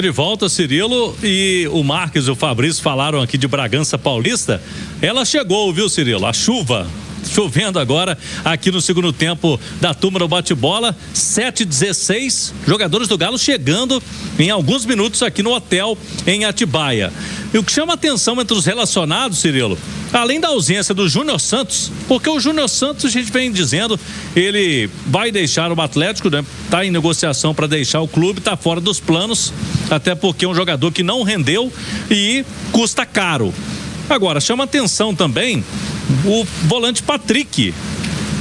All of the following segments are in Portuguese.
De volta, Cirilo, e o Marques e o Fabrício falaram aqui de Bragança Paulista. Ela chegou, viu, Cirilo? A chuva, chovendo agora aqui no segundo tempo da turma do bate-bola, 7h16, jogadores do Galo chegando em alguns minutos aqui no hotel em Atibaia. E o que chama atenção entre os relacionados, Cirilo, além da ausência do Júnior Santos, porque o Júnior Santos, a gente vem dizendo, ele vai deixar o Atlético, né? Tá em negociação para deixar o clube, tá fora dos planos, até porque é um jogador que não rendeu e custa caro. Agora, chama atenção também o volante Patrick,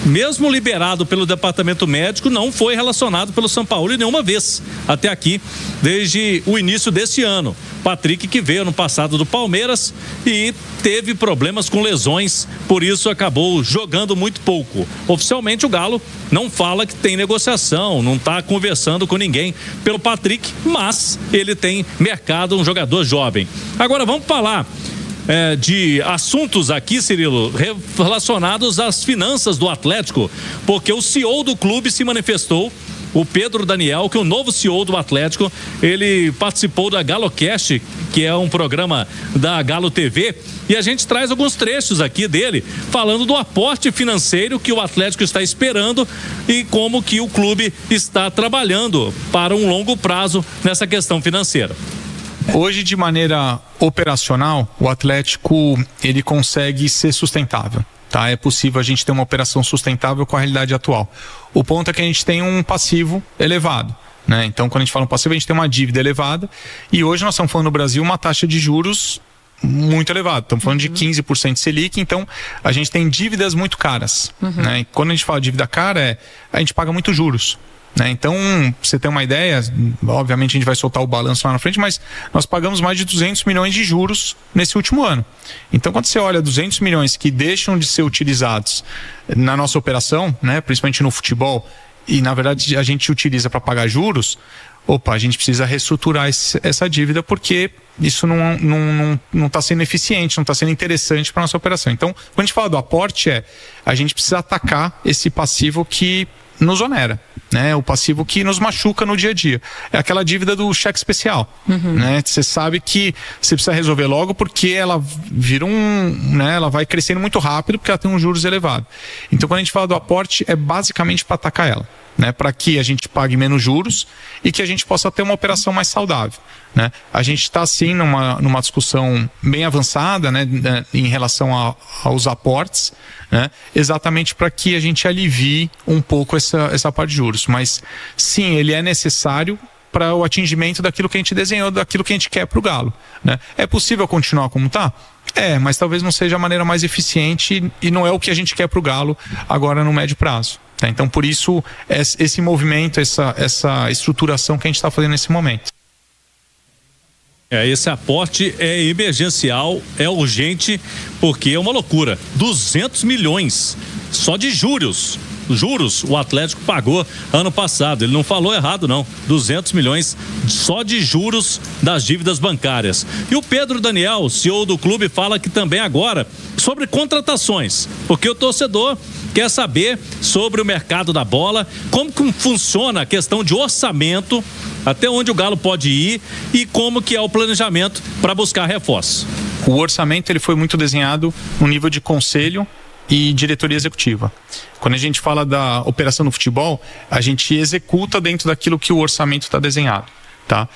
mesmo liberado pelo departamento médico, não foi relacionado pelo São Paulo nenhuma vez até aqui, desde o início desse ano. Patrick, que veio no passado do Palmeiras e teve problemas com lesões, por isso acabou jogando muito pouco. Oficialmente o Galo não fala que tem negociação, não está conversando com ninguém pelo Patrick, mas ele tem mercado, um jogador jovem. Agora vamos falar de assuntos aqui, Cirilo, relacionados às finanças do Atlético, porque o CEO do clube se manifestou, o Pedro Daniel, que é o novo CEO do Atlético. Ele participou da GaloCast, que é um programa da Galo TV, e a gente traz alguns trechos aqui dele, falando do aporte financeiro que o Atlético está esperando e como que o clube está trabalhando para um longo prazo nessa questão financeira. Hoje, de maneira operacional, o Atlético, ele consegue ser sustentável, tá? É possível a gente ter uma operação sustentável com a realidade atual. O ponto é que a gente tem um passivo elevado, né? Então, quando a gente fala um passivo, a gente tem uma dívida elevada, e hoje nós estamos falando no Brasil uma taxa de juros muito elevada. Estamos falando de 15% Selic, então a gente tem dívidas muito caras, né? E quando a gente fala de dívida cara, a gente paga muito juros, né? Então, pra você ter uma ideia, obviamente a gente vai soltar o balanço lá na frente, mas nós pagamos mais de 200 milhões de juros nesse último ano. Então, quando você olha 200 milhões que deixam de ser utilizados na nossa operação, né, principalmente no futebol, e na verdade a gente utiliza para pagar juros, a gente precisa reestruturar essa dívida, porque isso não está sendo eficiente, não está sendo interessante para a nossa operação. Então, quando a gente fala do aporte, a gente precisa atacar esse passivo que nos onera, né? O passivo que nos machuca no dia a dia. É aquela dívida do cheque especial, né? Você sabe que você precisa resolver logo, porque ela vira né? Ela vai crescendo muito rápido, porque ela tem um juros elevado. Então, quando a gente fala do aporte, é basicamente para atacar ela, né? Para que a gente pague menos juros e que a gente possa ter uma operação mais saudável, né? A gente está sim numa discussão bem avançada, né, em relação aos aportes, né, exatamente para que a gente alivie um pouco essa parte de juros. Mas sim, ele é necessário para o atingimento daquilo que a gente desenhou, daquilo que a gente quer para o Galo, né? É possível continuar como está? Mas talvez não seja a maneira mais eficiente e não é o que a gente quer para o Galo agora no médio prazo, tá? Então, por isso, esse movimento, essa estruturação que a gente está fazendo nesse momento. Esse aporte é emergencial, é urgente, porque é uma loucura. 200 milhões só de juros o Atlético pagou ano passado. Ele não falou errado, não. 200 milhões só de juros das dívidas bancárias. E o Pedro Daniel, CEO do clube, fala que também agora sobre contratações, porque o torcedor quer saber sobre o mercado da bola, como que funciona a questão de orçamento, até onde o Galo pode ir e como que é o planejamento para buscar reforço. O orçamento, ele foi muito desenhado no nível de conselho e diretoria executiva. Quando a gente fala da operação no futebol, a gente executa dentro daquilo que o orçamento está desenhado, tá?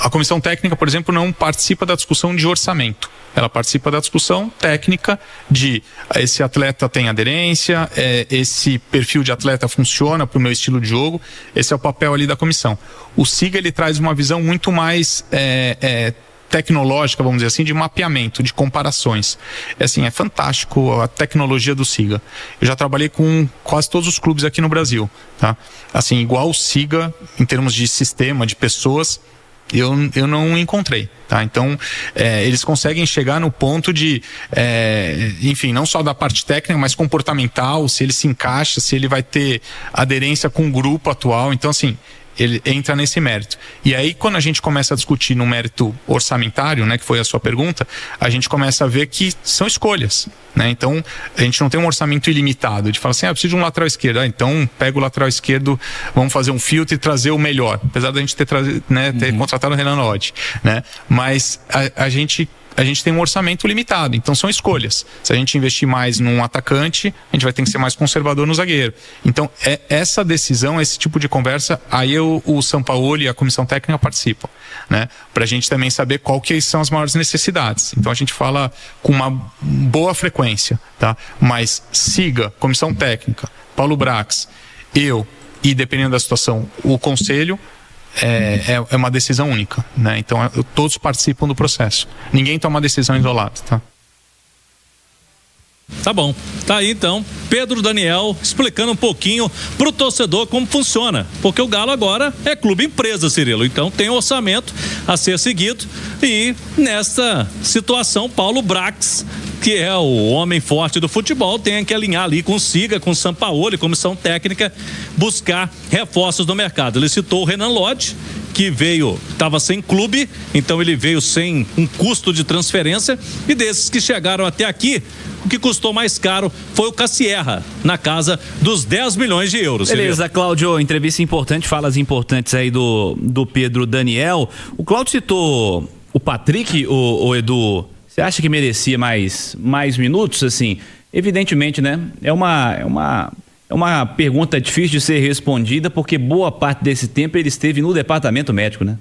A comissão técnica, por exemplo, não participa da discussão de orçamento. Ela participa da discussão técnica de esse atleta tem aderência, esse perfil de atleta funciona para o meu estilo de jogo. Esse é o papel ali da comissão. O SIGA, ele traz uma visão muito mais tecnológica, vamos dizer assim, de mapeamento, de comparações. É fantástico a tecnologia do SIGA. Eu já trabalhei com quase todos os clubes aqui no Brasil, tá? Assim, igual o SIGA, em termos de sistema, de pessoas, eu não encontrei, tá? Então, eles conseguem chegar no ponto de, enfim, não só da parte técnica, mas comportamental, se ele se encaixa, se ele vai ter aderência com o grupo atual. Então, assim, ele entra nesse mérito. E aí, quando a gente começa a discutir no mérito orçamentário, né, que foi a sua pergunta, a gente começa a ver que são escolhas, né? Então, a gente não tem um orçamento ilimitado. De falar assim, preciso de um lateral esquerdo. Então, pega o lateral esquerdo, vamos fazer um filtro e trazer o melhor. Apesar da gente ter contratado o Renan Lodge, né? Mas a gente tem um orçamento limitado, então são escolhas. Se a gente investir mais num atacante, a gente vai ter que ser mais conservador no zagueiro. Então, essa decisão, esse tipo de conversa, aí o Sampaoli e a comissão técnica participam, né? Pra gente também saber qual que são as maiores necessidades. Então, a gente fala com uma boa frequência, tá? Mas siga, comissão técnica, Paulo Brax, eu e, dependendo da situação, o conselho, é uma decisão única, né? Então todos participam do processo. Ninguém toma decisão isolada, tá? Tá bom. Tá aí então Pedro Daniel explicando um pouquinho pro torcedor como funciona, porque o Galo agora é clube empresa, Cirilo, então tem um orçamento a ser seguido e nesta situação Paulo Brax, que é o homem forte do futebol, tem que alinhar ali com o Siga, com o Sampaoli, comissão técnica, buscar reforços no mercado. Ele citou o Renan Lodge, que estava sem clube, então ele veio sem um custo de transferência, e desses que chegaram até aqui, o que custou mais caro foi o Cassierra, na casa dos 10 milhões de euros. Beleza, Cláudio, entrevista importante, falas importantes aí do Pedro Daniel. O Cláudio citou o Patrick, o Edu, você acha que merecia mais minutos, assim? Evidentemente, né? É uma pergunta difícil de ser respondida, porque boa parte desse tempo ele esteve no departamento médico, né?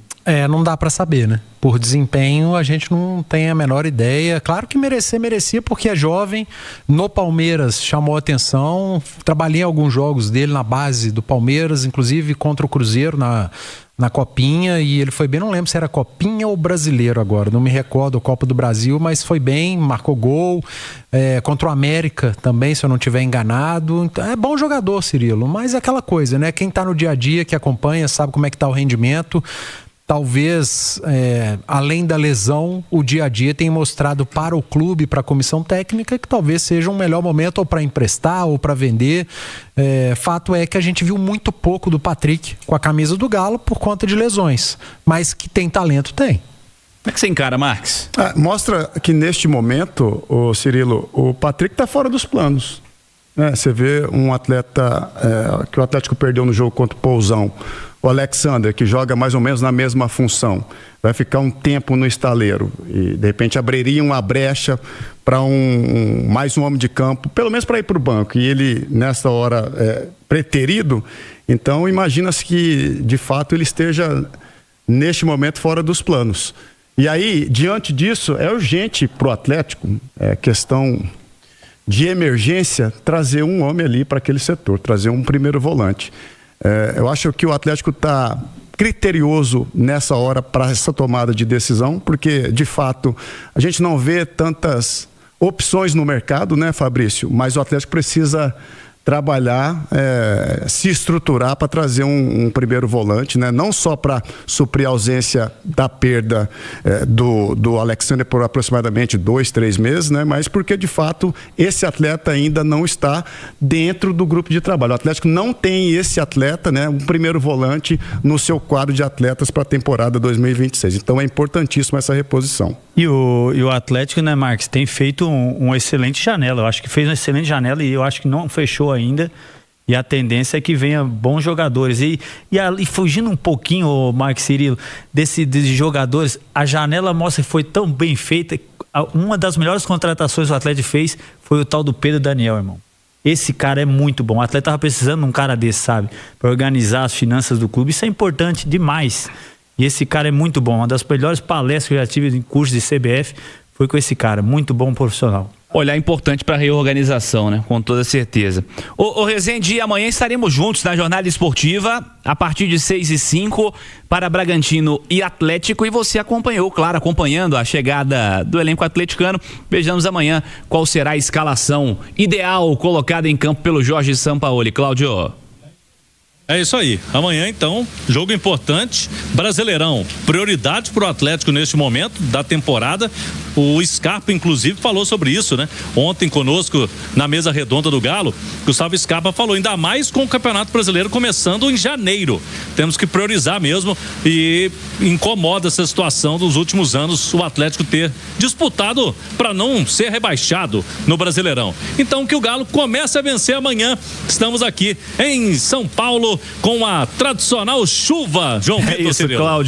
Não dá pra saber, né? Por desempenho, a gente não tem a menor ideia. Claro que merecia porque é jovem. No Palmeiras chamou atenção. Trabalhei em alguns jogos dele na base do Palmeiras, inclusive contra o Cruzeiro na Copinha, e ele foi bem, não lembro se era Copinha ou Brasileiro agora, não me recordo, Copa do Brasil, mas foi bem, marcou gol, contra o América também, se eu não estiver enganado. Então, é bom jogador, Cirilo, mas é aquela coisa, né? Quem tá no dia a dia, que acompanha, sabe como é que tá o rendimento. Talvez, além da lesão, o dia a dia tem mostrado para o clube, para a comissão técnica, que talvez seja um melhor momento ou para emprestar ou para vender. Fato é que a gente viu muito pouco do Patrick com a camisa do Galo por conta de lesões, mas que tem talento, tem. Como é que você encara, Marques? Mostra que neste momento, Cirilo, o Patrick está fora dos planos. Você vê um atleta que o Atlético perdeu no jogo contra o Pousão, o Alexander, que joga mais ou menos na mesma função, vai ficar um tempo no estaleiro e de repente abriria uma brecha para mais um homem de campo, pelo menos para ir para o banco, e ele nessa hora preterido. Então imagina-se que de fato ele esteja neste momento fora dos planos. E aí, diante disso, é urgente para o Atlético, questão de emergência, trazer um homem ali para aquele setor, trazer um primeiro volante. Eu acho que o Atlético está criterioso nessa hora para essa tomada de decisão, porque de fato a gente não vê tantas opções no mercado, né, Fabrício? Mas o Atlético precisa trabalhar, se estruturar para trazer um primeiro volante, né? Não só para suprir a ausência da perda do Alexander por aproximadamente 2-3 meses, né? Mas porque de fato esse atleta ainda não está dentro do grupo de trabalho. O Atlético não tem esse atleta, né? Um primeiro volante no seu quadro de atletas para a temporada 2026. Então é importantíssima essa reposição. E o Atlético, né, Marques, tem feito uma excelente janela. Eu acho que fez uma excelente janela e eu acho que não fechou ainda. E a tendência é que venha bons jogadores. E fugindo um pouquinho, Marques, Cirilo, desses jogadores, a janela mostra que foi tão bem feita. Uma das melhores contratações que o Atlético fez foi o tal do Pedro Daniel, irmão. Esse cara é muito bom. O Atlético estava precisando de um cara desse, sabe? Para organizar as finanças do clube. Isso é importante demais. E esse cara é muito bom. Uma das melhores palestras que eu já tive em curso de CBF foi com esse cara. Muito bom profissional. Olhar importante para a reorganização, né? Com toda certeza. Ô Rezende, amanhã estaremos juntos na jornada esportiva a partir de 6h05 para Bragantino e Atlético, e você acompanhando a chegada do elenco atleticano. Vejamos amanhã qual será a escalação ideal colocada em campo pelo Jorge Sampaoli. Cláudio. É isso aí. Amanhã, então, jogo importante. Brasileirão, prioridade para o Atlético neste momento da temporada. O Scarpa, inclusive, falou sobre isso, né? Ontem conosco na mesa redonda do Galo, Gustavo Scarpa falou, ainda mais com o Campeonato Brasileiro começando em janeiro. Temos que priorizar mesmo, e incomoda essa situação dos últimos anos o Atlético ter disputado para não ser rebaixado no Brasileirão. Então que o Galo comece a vencer amanhã. Estamos aqui em São Paulo com a tradicional chuva, João Vitor Cirilo. Cláudio.